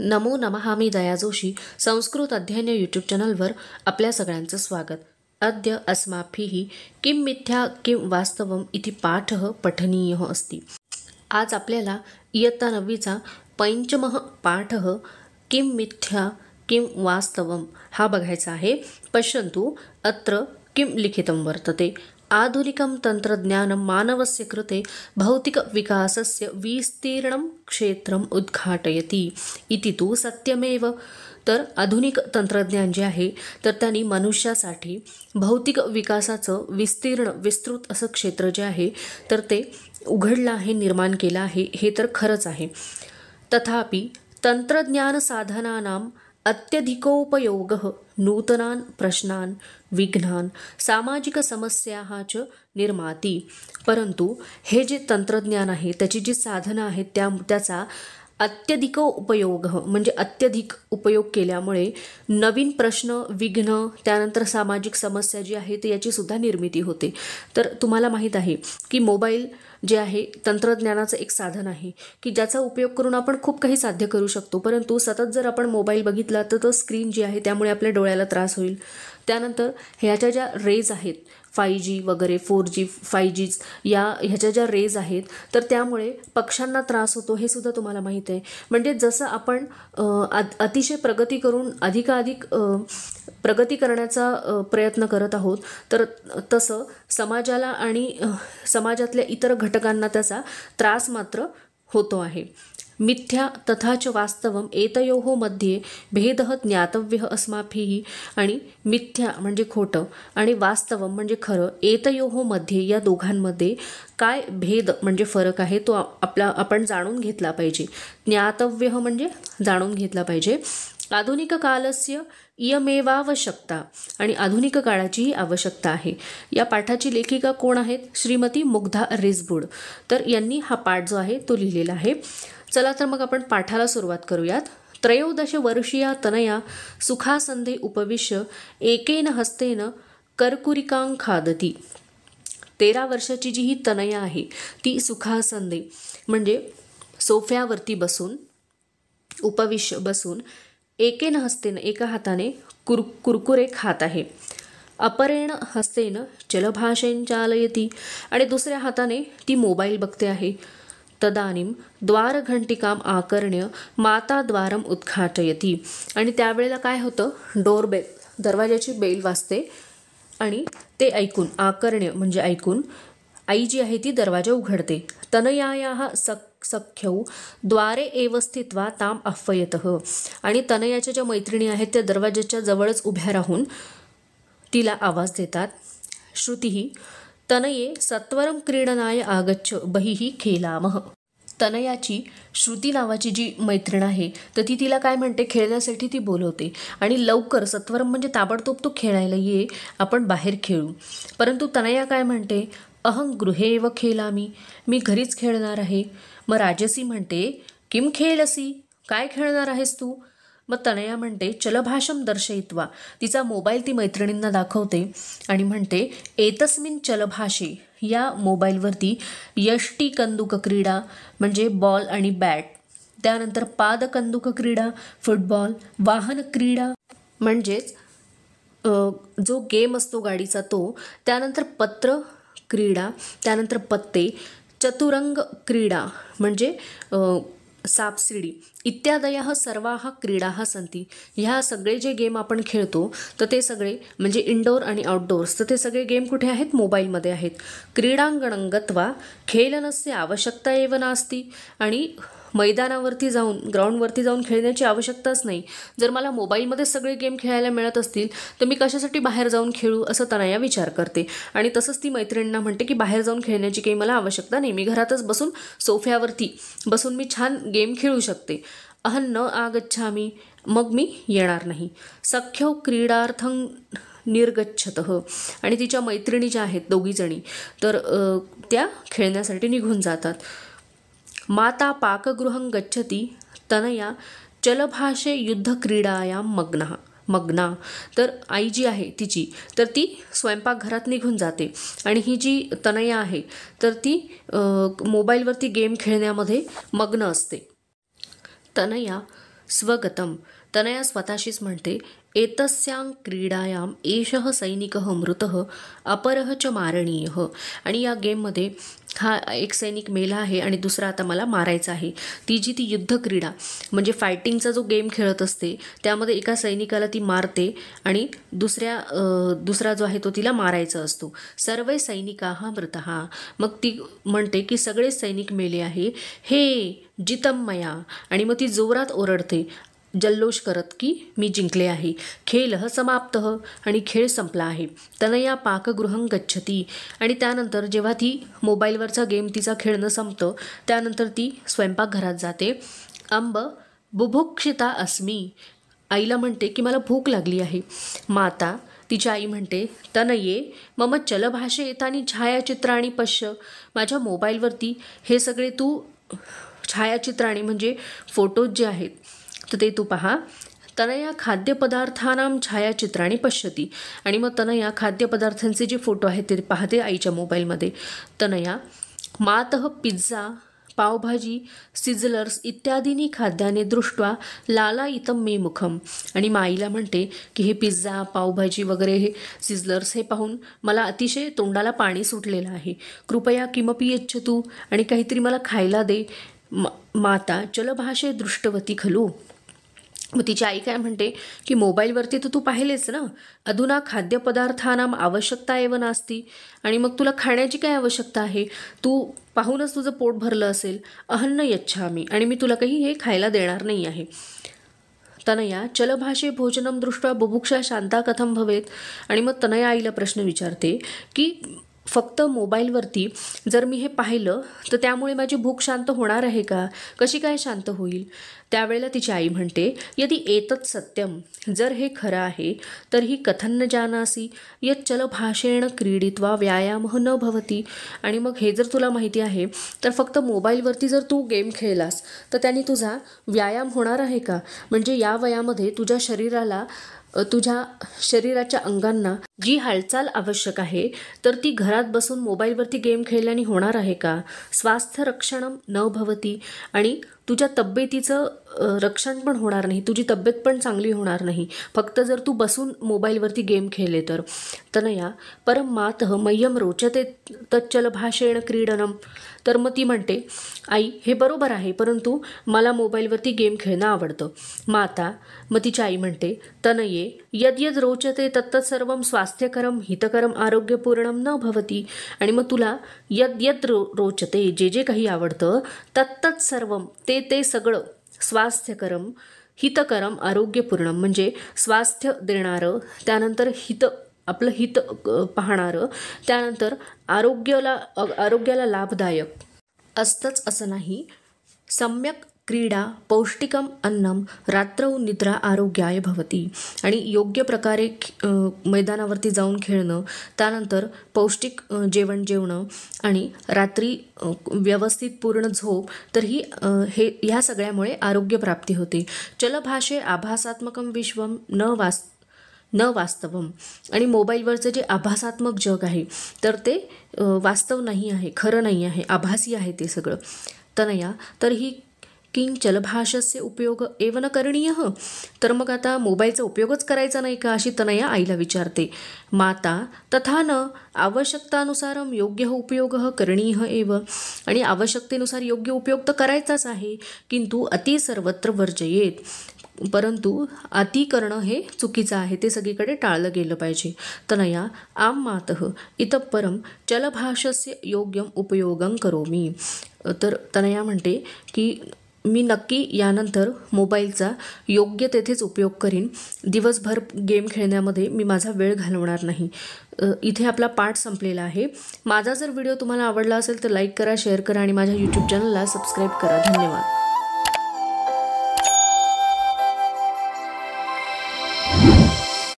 नमो नमः. मी दया जोशी. संस्कृत अध्ययन यूट्यूब चॅनलवर आपल्या सगळ्यांचं स्वागत. अद्य अस्माभिः किं मिथ्या किं वास्तवम इति पाठः पठनीयः अस्ति. आज आपल्याला इयत्ता 9वीचा पंचमः पाठः किं मिथ्या किं वास्तवम हा बघायचा आहे. पश्यन्तु अत्र किं लिखितं वर्तते. आधुनिकं तंत्रज्ञानं मानवस्य कृते भौतिकविकासस्य विस्तीर्णं क्षेत्रम् उद्घाटयति इति तु सत्यमेव. तर आधुनिक तंत्रज्ञान जे आहे तर त्यांनी मनुष्यासाठी भौतिक विकासाचं विस्तृत असं क्षेत्र जे आहे तर ते उघडलं आहे, निर्माण केलं आहे. हे तर खरंच आहे. तथापि तंत्रज्ञान साधनानां अत्यधिकोपयोगः नूतनान् प्रश्नान् विघ्नान् सामाजिक समस्याः च निर्माति. परंतु हे जे तंत्रज्ञान आहे त्याची जी साधनं आहेत त्याचा अत्यधिक उपयोग म्हणजे अत्यधिक उपयोग केल्यामुळे नवीन प्रश्न विघ्न त्यानंतर सामाजिक समस्या जी आहे ती याची सुद्धा निर्मिती होते. तर तुम्हाला माहीत आहे की मोबाईल जे आहे तंत्रज्ञानाचं एक साधन आहे की ज्याचा उपयोग करून आपण खूप काही साध्य करू शकतो. परंतु सतत जर आपण मोबाईल बघितला तर तो स्क्रीन जी आहे त्यामुळे आपल्या डोळ्याला त्रास होईल. त्यानंतर ह्याच्या ज्या रेज आहेत 5G वगैरे 4G 5G ह्याच्या ज्या रेज आहेत तर त्यामुळे पक्ष्यांना त्रास होतो हे सुद्धा तुम्हाला माहीत आहे. म्हणजे जसं आपण अतिशय प्रगती करून अधिकाधिक प्रगती करण्याचा प्रयत्न करत आहोत तर तसं समाजाला आणि समाजातल्या इतर घटकांना त्याचा त्रास मात्र होतो आहे. मिथ्या तथा च वास्तवम एतयोः मध्ये भेदः ज्ञातव्यः अस्माभिः. आणि मिथ्या म्हणजे खोटं आणि वास्तवम म्हणजे खरं एतयोः मध्ये या दोघांमध्ये काय भेद म्हणजे फरक आहे तो आपण जाणून घेतला पाहिजे. ज्ञातव्यः म्हणजे जाणून घेतला पाहिजे. आधुनिक कालस्य इयमेवावश्यकता आणि आधुनिक काळाची ही आवश्यकता आहे. या पाठाची लेखिका कोण आहेत? श्रीमती मुग्धा रिसबूड. तर यांनी हा पाठ जो आहे तो लिहिलेला आहे. चला तर मग आपण पाठाला सुरुवात करूयात. 13 वर्षीया तनया सुखासंधे उपविश्य एकेन हस्तेन कर्कुरिकां खादती. 13 वर्षाची जी ही तनया आहे ती सुखासंधे म्हणजे सोफ्यावरती बसून उपविश्य बसून एकेन हस्तेन एका हाताने कुरकुरे खात आहे. अपरेण हस्तेन चलभाषेन चालयती आणि दुसऱ्या हाताने ती मोबाईल बघते आहे. तदानीं द्वारघंटिकाम आकर्ण्य माता द्वारम उद्घाटयती. आणि त्यावेळेला काय होतं? डोरबेल दरवाजाची बेल वाजते आणि ते ऐकून आकर्ण्य म्हणजे ऐकून आई जी आहे ती दरवाजा उघडते. तनयायाः सख्यौ द्वारे एव स्थित्वा ताम आह्वयतः. आणि तनयाच्या ज्या मैत्रिणी आहेत त्या दरवाजाच्या जवळच उभ्या राहून तिला आवाज देतात. श्रुतिः तनये सत्वरम क्रीडनाय आगच्छ बहिः खेलामः. तनयाची श्रुती नावाची जी मैत्रीण आहे तर ती तिला काय म्हणते? खेळण्यासाठी ती बोलवते आणि लवकर सत्वरम म्हणजे ताबडतोब तू खेळायला ये, आपण बाहेर खेळू. परंतु तनया काय म्हणते? अहं गृहेव खेलामी, मी घरीच खेळणार आहे. मग राजसी म्हणते किम खेलसी, काय खेळणार आहेस तू? मग तनया म्हणते चलभाषम दर्शयित्वा, तिचा मोबाईल ती मैत्रिणींना दाखवते आणि म्हणते एतस्मिन चलभाषे, या मोबाईलवरती यष्टी कंदुक क्रीडा म्हणजे बॉल आणि बॅट, त्यानंतर पादकंदुक क्रीडा फुटबॉल, वाहन क्रीडा म्हणजेच जो गेम असतो गाडीचा तो, त्यानंतर पत्र क्रीडा, त्यानंतर पत्ते, चतुरंग क्रीडा म्हणजे सापशिडी इत्यादयः सर्वाः क्रीडाः सन्ति. ह्या सगळे जे गेम आपण खेळतो तर ते सगळे म्हणजे इनडोअर आणि आउटडोअर्स तर ते सगळे गेम कुठे आहेत? मोबाईलमध्ये आहेत. क्रीडांगणं गत्वा खेलनस्य आवश्यकता एव नास्ति. आणि मैदानावरती जाऊन ग्राउंडवरती जाऊन खेळण्याची आवश्यकताच नाही. जर मला मोबाईलमध्ये सगळे गेम खेळायला मिळत असतील तर मी कशासाठी बाहेर जाऊन खेळू असं तनया विचार करते. आणि तसंच ती मैत्रिणींना म्हणते की बाहेर जाऊन खेळण्याची काही मला आवश्यकता नाही, मी घरातच बसून सोफ्यावरती बसून मी छान गेम खेळू शकते. अहं न आगच्छामी, मग मी येणार नाही. सख्यौ क्रीडार्थं निर्गच्छतः. आणि तिच्या मैत्रिणी ज्या आहेत दोघीजणी तर त्या खेळण्यासाठी निघून जातात. माता पाकगृहं गच्छती तनया चलभाषे युद्धक्रीडायां मग्ना. तर आई जी आहे तिची तर ती स्वयंपाकघरात निघून जाते आणि ही जी तनया आहे तर ती मोबाईलवरती गेम खेळण्यामध्ये मग्न असते. तनया स्वगतम. तनया स्वतःशीच म्हणते, एतस्यां क्रीडायाम एषः सैनिकः मृतः अपरः च मारणीयः. आणि या गेममध्ये हा एक सैनिक मेला आहे आणि दुसरा आता मला मारायचा आहे. ती जी ती युद्ध क्रीडा म्हणजे फायटिंगचा जो गेम खेळत असते त्यामध्ये एका सैनिकाला ती मारते आणि दुसरा जो आहे तो तिला मारायचा असतो. सर्वे सैनिकाः मृतः. मग ती म्हणते की सगळे सैनिक मेले आहे. हे जितम मया. आणि मग ती जोरात ओरडते जल्लोष करत की मी जिंकले आहे. खेलः समाप्तः. आणि खेळ संपला आहे. तनया पाकगृहं गच्छती. आणि त्यानंतर जेव्हा ती मोबाईलवरचा गेम तिचा खेळणं संपतं त्यानंतर ती स्वयंपाकघरात जाते. अंब बुभुक्षिता अस्मी. आईला म्हणते की मला भूक लागली आहे. माता तिची आई म्हणते, तनये मम चलभाषे येतानी छायाचित्राणी पश्य. माझ्या मोबाईलवरती हे सगळे तू छायाचित्राणी म्हणजे फोटोज जे आहेत तर ते तू पहा. तनया खाद्यपदार्थानां छायाचित्राणी पश्यती. आणि मग तनया खाद्यपदार्थांचे जे फोटो आहेत ते पाहते आईच्या मोबाईलमध्ये. तनया मातः पिझ्झा पावभाजी सिझलर्स इत्यादीनी खाद्याने दृष्ट्वा लालायितं मे मुखम. आणि माईला म्हणते की हे पिझ्झा पावभाजी वगैरे हे सिझलर्स हे पाहून मला अतिशय तोंडाला पाणी सुटलेलं आहे. कृपया किमपि यच्छतु. आणि काहीतरी मला खायला दे. माता चलभाषे दृष्टवती खलू. मग तिची आई काय म्हणते की मोबाईलवरती तर तू पाहिलेच ना, अधुना खाद्यपदार्थानां आवश्यकता एव नास्ती. आणि मग तुला खाण्याची काय आवश्यकता आहे, तू पाहूनच तुझं पोट भरलं असेल. अहन्न यच्छामी. आणि मी तुला काही हे खायला देणार नाही आहे. तनया चलभाषे भोजनम दृष्ट्वा बुभुक्षा शांता कथम भवेत. आणि मग तनया आईला प्रश्न विचारते की फक्त मोबाईलवरती जर मी हे पाहिलं तर त्यामुळे माझी भूक शांत होणार आहे का, कशी काय शांत होईल. त्यावेळेला तिची आई म्हणते, यदि एतत् सत्यम. जर हे खरं आहे तर ही कथन न जानासी यत् चलभाषेण क्रीडित्वा व्यायामः न भवती. आणि मग हे जर तुला माहिती आहे तर फक्त मोबाईलवरती जर तू गेम खेळलास तर त्याने तुझा व्यायाम होणार आहे का. म्हणजे या वयामध्ये तुझ्या शरीराच्या अंगांना जी हालचाल आवश्यक आहे तर ती घरात बसून मोबाईलवरती गेम खेळल्याने होणार आहे का. स्वास्थ्य रक्षणं न भवती. आणि तुझ्या तब्येतीचं रक्षण पण होणार नाही, तुझी तब्येत पण चांगली होणार नाही फक्त जर तू बसून मोबाईलवरती गेम खेळले तर. तनया परम मातः मह्यम रोचते तच्चलभाषेण क्रीडनम. तर मग ती म्हणते, आई हे बरोबर आहे परंतु मला मोबाईलवरती गेम खेळणं आवडतं. माता मग तिची आई म्हणते, तनये यद्यद रोचते तत्तत्सर्वं स्वास्थ्यकरम हितकरम आरोग्यपूर्णम न भवती. आणि मग तुला यद्यद रोचते जे जे काही आवडतं तत्तत्सर्वम ते सगळं स्वास्थ्यकरम हितकरम आरोग्यपूर्णम म्हणजे स्वास्थ्य देणारं, त्यानंतर आपलं हित पाहणारं, त्यानंतर आरोग्याला लाभदायक असतंच असं नाही. सम्यक क्रीडा पौष्टिकम अन्नम रात्रौ निद्रा आरोग्याय भवती. आणि योग्य प्रकारे मैदानावरती जाऊन खेळणं, त्यानंतर पौष्टिक जेवण जेवणं आणि रात्री व्यवस्थित पूर्ण झोप, तर ह्या सगळ्यामुळे आरोग्यप्राप्ती होते. चलभाषे आभासात्मकं विश्वम न वास्तवम. आणि मोबाईलवरचं जे आभासात्मक जग आहे तर ते वास्तव नाही आहे, खरं नाही आहे, आभासी आहे ते सगळं. तनया तर ही किंग चलभाषस्य उपयोग एव न करणीयः. तर मग आता मोबाईलचा उपयोगच करायचा नाही का अशी तनया आईला विचारते. माता तथा न आवश्यकतानुसारम योग्य उपयोग करणीय एव. आणि आवश्यकतेनुसार योग्य उपयोग तर करायचाच आहे किंतु अति सर्वत्र वर्जयेत. परंतु अति करणं हे चुकीचं आहे, ते सगळीकडे टाळलं गेलं पाहिजे. तनया आम मातः इतः परम चलभाषस्य योग्यम उपयोगं करोमि. तर तनया म्हणते की मी नक्की यानंतर मोबाईलचा योग्य तेथेच उपयोग करीन. दिवसभर गेम खेळण्यामध्ये मी माझा वेळ घालवणार नाही. इथे आपला पाठ संपलेला आहे. माझा जर व्हिडिओ तुम्हाला आवडला असेल तर लाईक करा, शेअर करा आणि माझ्या यूट्यूब चॅनलला सबस्क्राईब करा. धन्यवाद.